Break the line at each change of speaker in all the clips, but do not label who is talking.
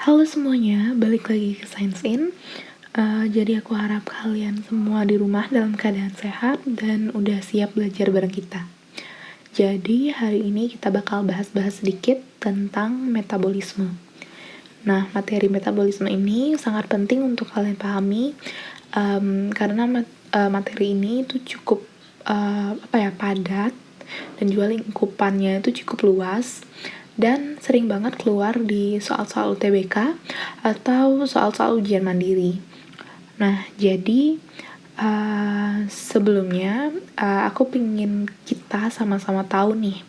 Halo semuanya, balik lagi ke Science In. Jadi aku harap kalian semua di rumah dalam keadaan sehat dan udah siap belajar bareng kita. Jadi hari ini kita bakal bahas-bahas sedikit tentang metabolisme. Nah, materi metabolisme ini sangat penting untuk kalian pahami karena materi ini itu cukup padat dan juga lingkupannya itu cukup luas dan sering banget keluar di soal-soal UTBK atau soal-soal ujian mandiri. Nah, jadi sebelumnya aku pengen kita sama-sama tahu nih,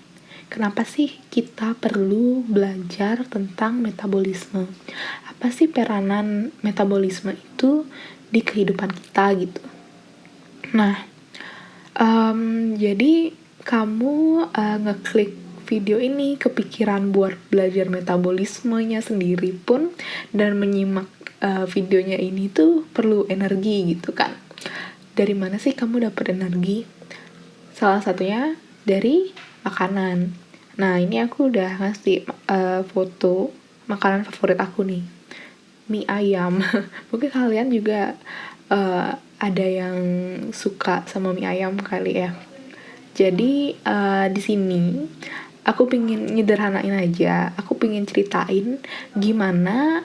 kenapa sih kita perlu belajar tentang metabolisme? Apa sih peranan metabolisme itu di kehidupan kita gitu? Nah, jadi kamu ngeklik video ini kepikiran buat belajar metabolismenya sendiri pun dan menyimak videonya ini tuh perlu energi gitu kan. Dari mana sih kamu dapat energi? Salah satunya dari makanan. Nah, ini aku udah ngasih foto makanan favorit aku nih, mie ayam. Mungkin kalian juga ada yang suka sama mie ayam kali ya. Jadi di sini aku pengen nyederhanain aja, aku pengen ceritain gimana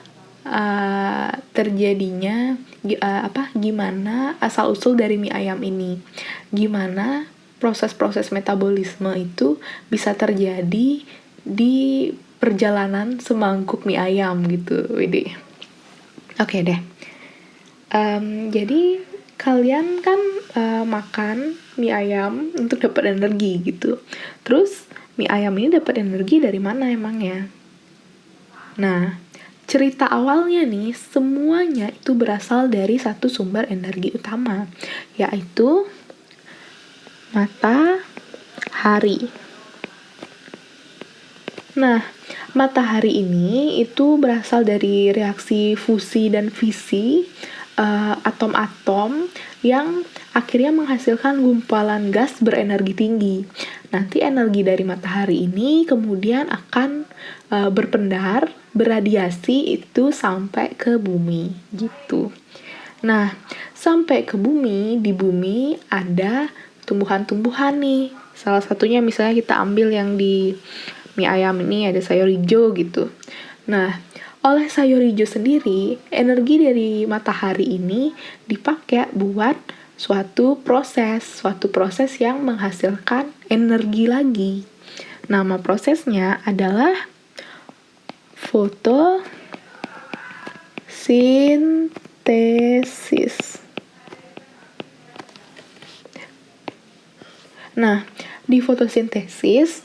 terjadinya gimana asal usul dari mie ayam ini, gimana proses-proses metabolisme itu bisa terjadi di perjalanan semangkuk mie ayam gitu, Widi. Oke deh. Jadi kalian kan makan mie ayam untuk dapat energi gitu. Terus mie ayam ini dapat energi dari mana emangnya? Nah, cerita awalnya nih, semuanya itu berasal dari satu sumber energi utama, yaitu matahari. Nah, matahari ini itu berasal dari reaksi fusi dan fisi atom-atom yang akhirnya menghasilkan gumpalan gas berenergi tinggi. Nanti energi dari matahari ini kemudian akan berpendar, beradiasi itu sampai ke bumi gitu. Nah, sampai ke bumi, di bumi ada tumbuhan-tumbuhan nih. Salah satunya misalnya kita ambil yang di mie ayam ini ada sayur hijau gitu. Nah, oleh sayur hijau sendiri, energi dari matahari ini dipakai buat suatu proses yang menghasilkan energi lagi. Nama prosesnya adalah fotosintesis. Nah, di fotosintesis,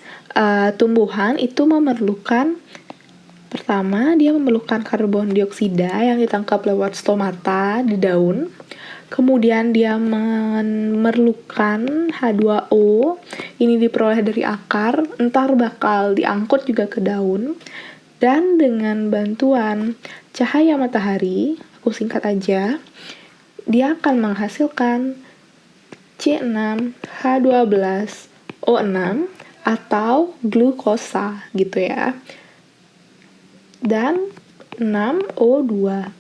tumbuhan itu memerlukan, pertama, dia memerlukan karbon dioksida yang ditangkap lewat stomata di daun. Kemudian dia memerlukan H2O, ini diperoleh dari akar, entar bakal diangkut juga ke daun. Dan dengan bantuan cahaya matahari, aku singkat aja, dia akan menghasilkan C6H12O6 atau glukosa gitu ya. Dan 6O2.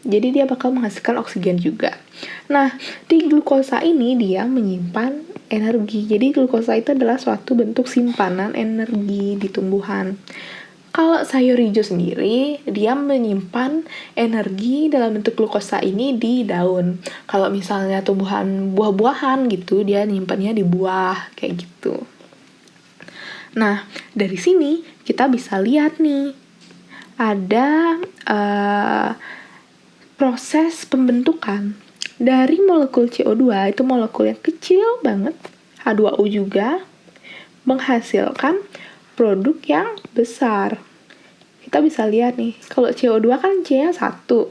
Jadi dia bakal menghasilkan oksigen juga. Nah, di glukosa ini dia menyimpan energi. Jadi glukosa itu adalah suatu bentuk simpanan energi di tumbuhan. Kalau sayur hijau sendiri, dia menyimpan energi dalam bentuk glukosa ini di daun. Kalau misalnya tumbuhan buah-buahan gitu, dia nyimpannya di buah, kayak gitu. Nah, dari sini kita bisa lihat nih, ada proses pembentukan dari molekul CO2, itu molekul yang kecil banget, H2O juga, menghasilkan produk yang besar. Kita bisa lihat nih, kalau CO2 kan C-nya 1,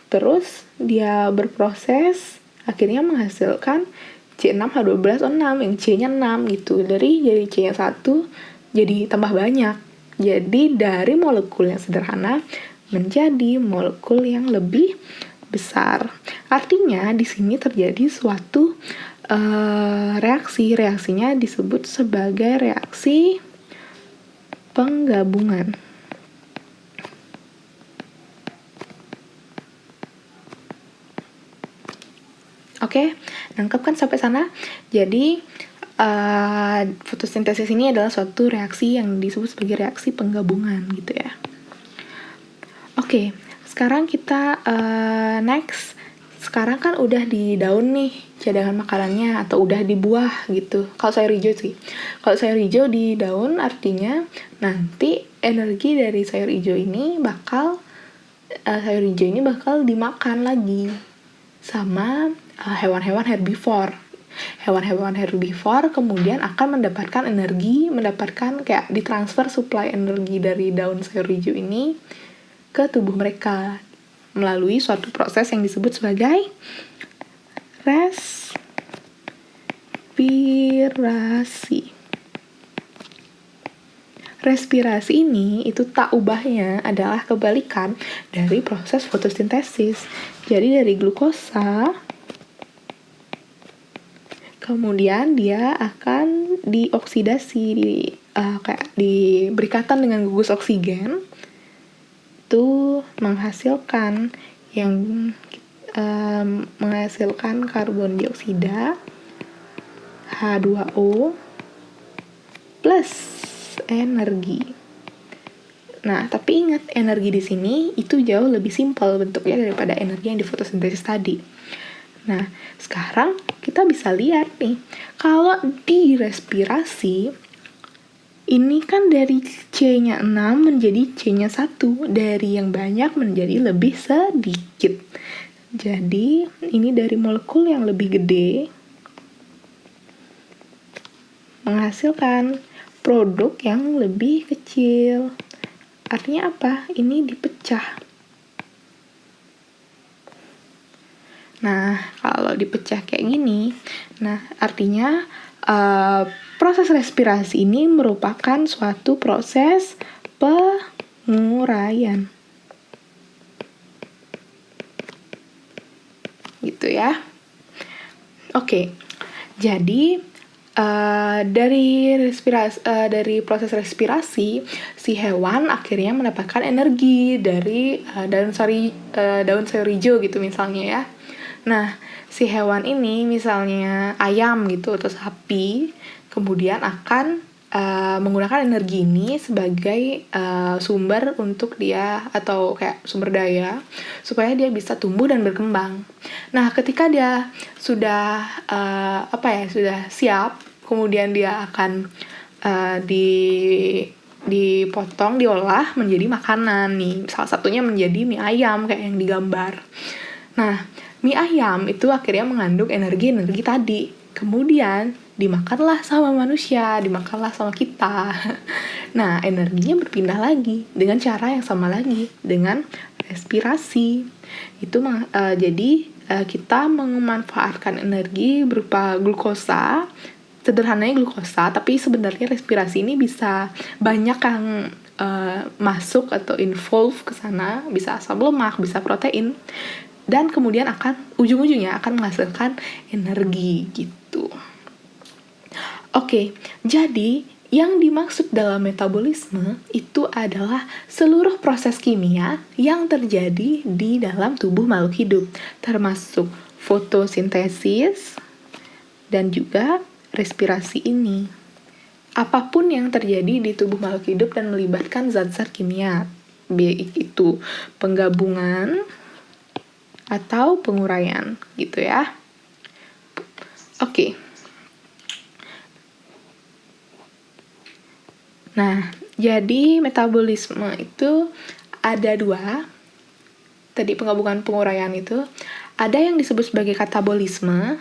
terus dia berproses, akhirnya menghasilkan C6H12O6, yang C-nya 6 gitu. Jadi C-nya 1, jadi tambah banyak. Jadi dari molekul yang sederhana menjadi molekul yang lebih besar. Artinya di sini terjadi suatu reaksinya disebut sebagai reaksi penggabungan. Oke, nangkep kan sampai sana? Jadi fotosintesis ini adalah suatu reaksi yang disebut sebagai reaksi penggabungan gitu ya. Oke, sekarang kita next. Sekarang kan udah di daun nih cadangan makanannya, atau udah di buah gitu. Kalau sayur hijau sih. Kalau sayur hijau di daun artinya nanti energi dari sayur hijau ini bakal dimakan lagi sama hewan-hewan herbivore. Hewan-hewan herbivore kemudian akan mendapatkan kayak ditransfer supply energi dari daun sayur hijau ini ke tubuh mereka melalui suatu proses yang disebut sebagai respirasi. Respirasi ini itu tak ubahnya adalah kebalikan dari proses fotosintesis. Jadi dari glukosa kemudian dia akan dioksidasi, berikatan dengan gugus oksigen, itu menghasilkan karbon dioksida H2O plus energi. Nah, tapi ingat, energi di sini itu jauh lebih simpel bentuknya daripada energi yang di fotosintesis tadi. Nah, sekarang kita bisa lihat nih, kalau di respirasi ini kan dari C-nya 6 menjadi C-nya 1, dari yang banyak menjadi lebih sedikit. Jadi, ini dari molekul yang lebih gede menghasilkan produk yang lebih kecil. Artinya apa? Ini dipecah. Nah, kalau dipecah kayak gini, artinya proses respirasi ini merupakan suatu proses penguraian. Gitu ya. Oke. Jadi dari proses respirasi, si hewan akhirnya mendapatkan energi dari daun sayur hijau gitu misalnya ya. Nah, si hewan ini misalnya ayam gitu atau sapi, kemudian akan menggunakan energi ini sebagai sumber untuk dia, atau kayak sumber daya supaya dia bisa tumbuh dan berkembang. Nah, ketika dia sudah sudah siap, kemudian dia akan dipotong, diolah menjadi makanan nih. Salah satunya menjadi mie ayam kayak yang digambar. Nah, mie ayam itu akhirnya mengandung energi tadi. Kemudian dimakanlah sama manusia, dimakanlah sama kita. Nah, energinya berpindah lagi dengan cara yang sama lagi, dengan respirasi. Itu jadi kita memanfaatkan energi berupa glukosa, sederhananya glukosa, tapi sebenarnya respirasi ini bisa banyak yang masuk atau involve ke sana, bisa asam lemak, bisa protein, dan kemudian ujung-ujungnya akan menghasilkan energi gitu. Oke, jadi yang dimaksud dalam metabolisme itu adalah seluruh proses kimia yang terjadi di dalam tubuh makhluk hidup, termasuk fotosintesis dan juga respirasi ini. Apapun yang terjadi di tubuh makhluk hidup dan melibatkan zat-zat kimia, baik itu penggabungan atau penguraian gitu ya. Oke. Nah, jadi metabolisme itu ada dua. Tadi penggabungan penguraian itu ada yang disebut sebagai katabolisme.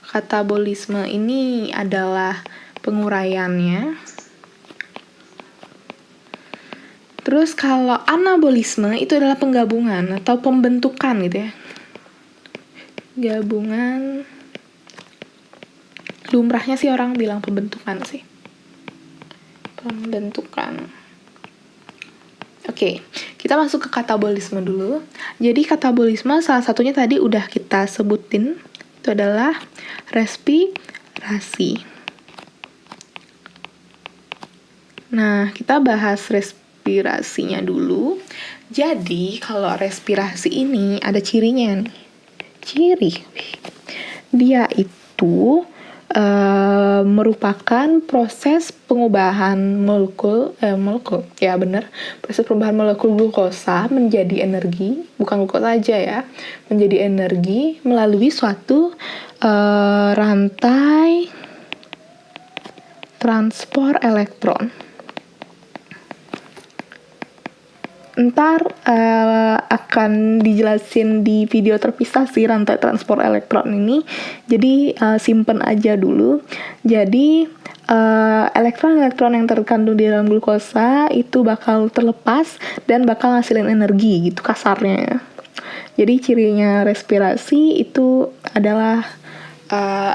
Katabolisme ini adalah penguraiannya. Terus kalau anabolisme itu adalah penggabungan atau pembentukan gitu ya. Gabungan. Lumrahnya sih orang bilang pembentukan sih. Pembentukan. Oke, kita masuk ke katabolisme dulu. Jadi katabolisme salah satunya tadi udah kita sebutin, itu adalah respirasi. Nah, kita bahas respirasinya dulu. Jadi, kalau respirasi ini ada cirinya nih. Ciri. dia itu merupakan proses pengubahan molekul, ya benar, proses perubahan molekul glukosa menjadi energi, bukan glukosa aja ya, menjadi energi melalui suatu rantai transport elektron. Ntar akan dijelasin di video terpisah sih rantai transport elektron ini, jadi simpen aja dulu. Jadi elektron-elektron yang terkandung di dalam glukosa itu bakal terlepas dan bakal ngasilin energi gitu kasarnya. Jadi cirinya respirasi itu adalah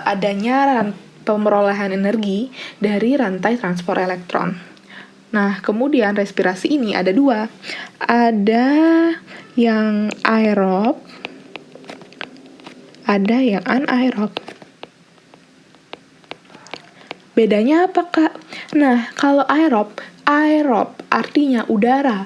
adanya pemerolehan energi dari rantai transport elektron. Nah, kemudian respirasi ini ada dua. Ada yang aerob, ada yang anaerob. Bedanya apa, Kak? Nah, kalau aerob artinya udara.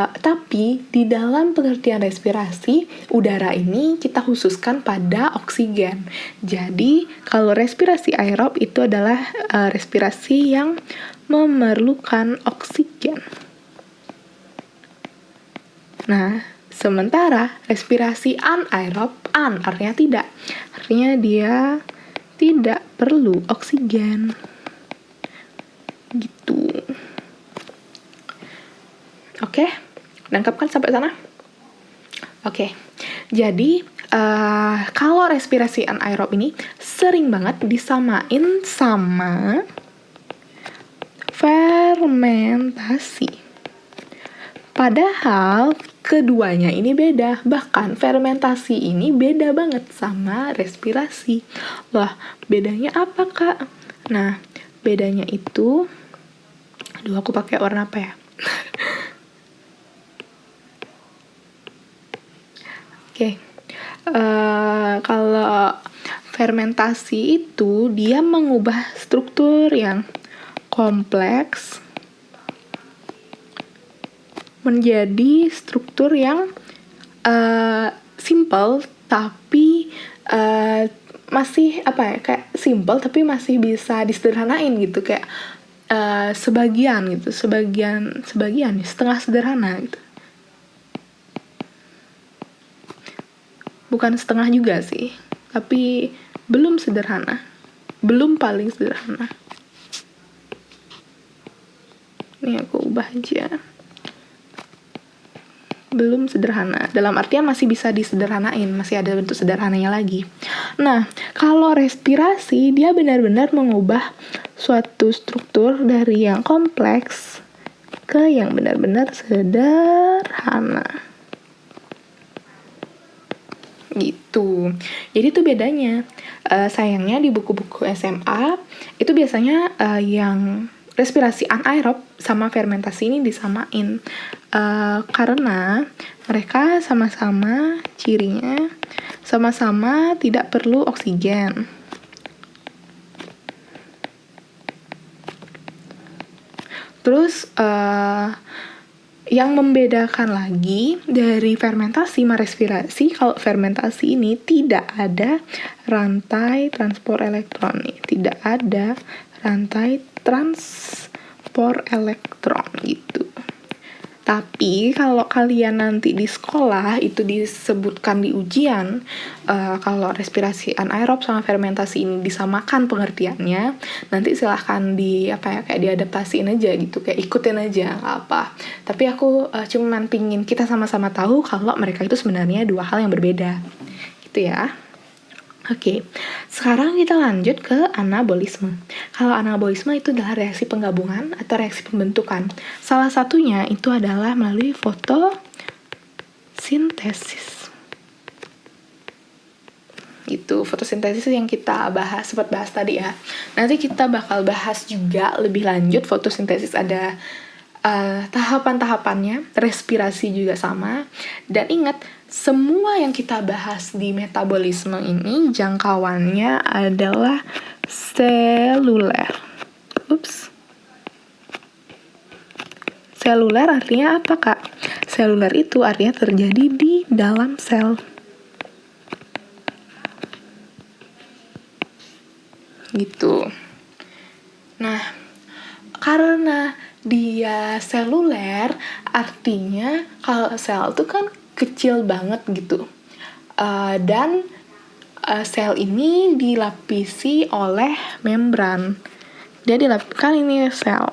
Tapi di dalam pengertian respirasi, udara ini kita khususkan pada oksigen. Jadi, kalau respirasi aerob itu adalah respirasi yang memerlukan oksigen. Nah, sementara respirasi anaerob, artinya tidak. Artinya dia tidak perlu oksigen. Gitu. Oke, nangkep kan sampai sana? Oke, jadi kalau respirasi anaerob ini sering banget disamain sama fermentasi. Padahal keduanya ini beda. Bahkan fermentasi ini beda banget sama respirasi. Lah, bedanya apa, Kak? Nah, bedanya itu, aduh aku pakai warna apa ya? Oke. Kalau fermentasi itu dia mengubah struktur yang kompleks menjadi struktur yang simple tapi masih kayak simple tapi masih bisa disederhanain gitu, kayak sebagian setengah sederhana gitu. Bukan setengah juga sih, tapi belum sederhana, belum paling sederhana. Ini aku ubah aja. Belum sederhana, dalam artian masih bisa disederhanain, masih ada bentuk sederhananya lagi. Nah, kalau respirasi, dia benar-benar mengubah suatu struktur dari yang kompleks ke yang benar-benar sederhana. Gitu. Jadi itu bedanya. Sayangnya di buku-buku SMA itu biasanya yang respirasi anaerob sama fermentasi ini disamain karena mereka sama-sama cirinya sama-sama tidak perlu oksigen. Terus yang membedakan lagi dari fermentasi sama respirasi, kalau fermentasi ini tidak ada rantai transport elektron nih, tidak ada rantai transport elektron gitu. Tapi kalau kalian nanti di sekolah itu disebutkan di ujian, kalau respirasi anaerob sama fermentasi ini disamakan pengertiannya, nanti silahkan kayak diadaptasiin aja gitu, kayak ikutin aja, nggak apa. Tapi aku cuman pingin kita sama-sama tahu kalau mereka itu sebenarnya dua hal yang berbeda, gitu ya. Oke, sekarang kita lanjut ke anabolisme. Kalau anabolisme itu adalah reaksi penggabungan atau reaksi pembentukan. Salah satunya itu adalah melalui fotosintesis. Itu fotosintesis yang kita sempat bahas tadi ya. Nanti kita bakal bahas juga lebih lanjut fotosintesis, ada tahapan-tahapannya, respirasi juga sama. Dan ingat, semua yang kita bahas di metabolisme ini jangkauannya adalah seluler. Seluler artinya apa, Kak? Seluler itu artinya terjadi di dalam sel. gitu. Nah, karena dia seluler, artinya kalau sel itu kan kecil banget gitu. Dan sel ini dilapisi oleh membran. Dia kan ini sel.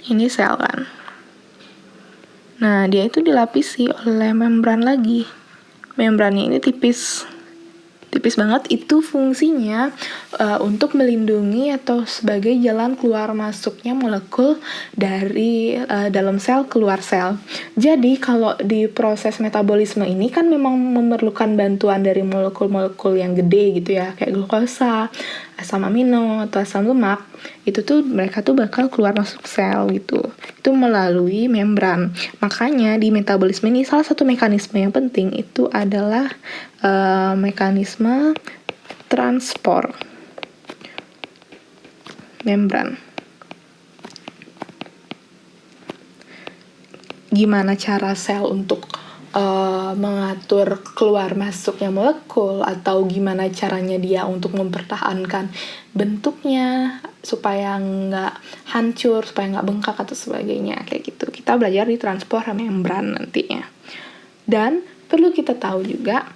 Ini sel kan. Nah, dia itu dilapisi oleh membran lagi. Membrannya ini tipis banget. Itu fungsinya untuk melindungi atau sebagai jalan keluar masuknya molekul dari dalam sel keluar sel. Jadi kalau di proses metabolisme ini kan memang memerlukan bantuan dari molekul-molekul yang gede gitu ya, kayak glukosa, asam amino atau asam lemak. Itu tuh mereka tuh bakal keluar masuk sel gitu. Itu melalui membran. Makanya di metabolisme ini salah satu mekanisme yang penting itu adalah mekanisme transport membran. Gimana cara sel untuk mengatur keluar masuknya molekul, atau gimana caranya dia untuk mempertahankan bentuknya supaya nggak hancur, supaya nggak bengkak atau sebagainya, kayak gitu. Kita belajar di transport membran nantinya. Dan perlu kita tahu juga,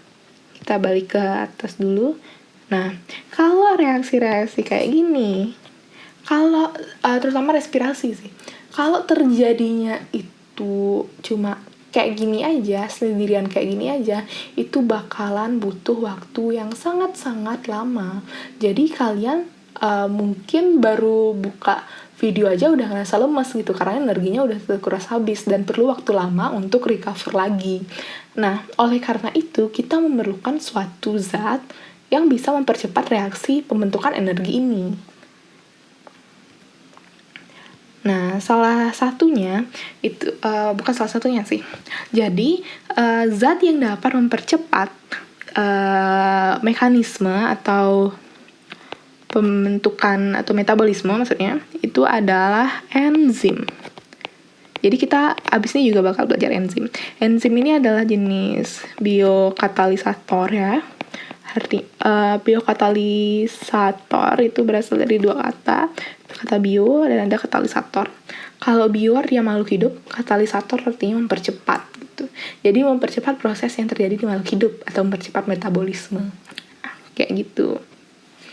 kita balik ke atas dulu. Nah, kalau reaksi-reaksi kayak gini, kalau terutama respirasi sih, kalau terjadinya itu cuma kayak gini aja, sendirian kayak gini aja, itu bakalan butuh waktu yang sangat-sangat lama. Jadi kalian mungkin baru buka video aja udah ngerasa lemes gitu, karena energinya udah terkuras habis dan perlu waktu lama untuk recover lagi. Nah, oleh karena itu kita memerlukan suatu zat yang bisa mempercepat reaksi pembentukan energi ini. Nah, salah satunya itu bukan salah satunya sih. Jadi, zat yang dapat mempercepat mekanisme atau pembentukan atau metabolisme maksudnya itu adalah enzim. Jadi kita abis ini juga bakal belajar enzim. Enzim ini adalah jenis biokatalisator ya. Biokatalisator itu berasal dari dua kata bio dan ada katalisator. Kalau bio artinya makhluk hidup, katalisator artinya mempercepat gitu. Jadi mempercepat proses yang terjadi di makhluk hidup atau mempercepat metabolisme. Kayak gitu.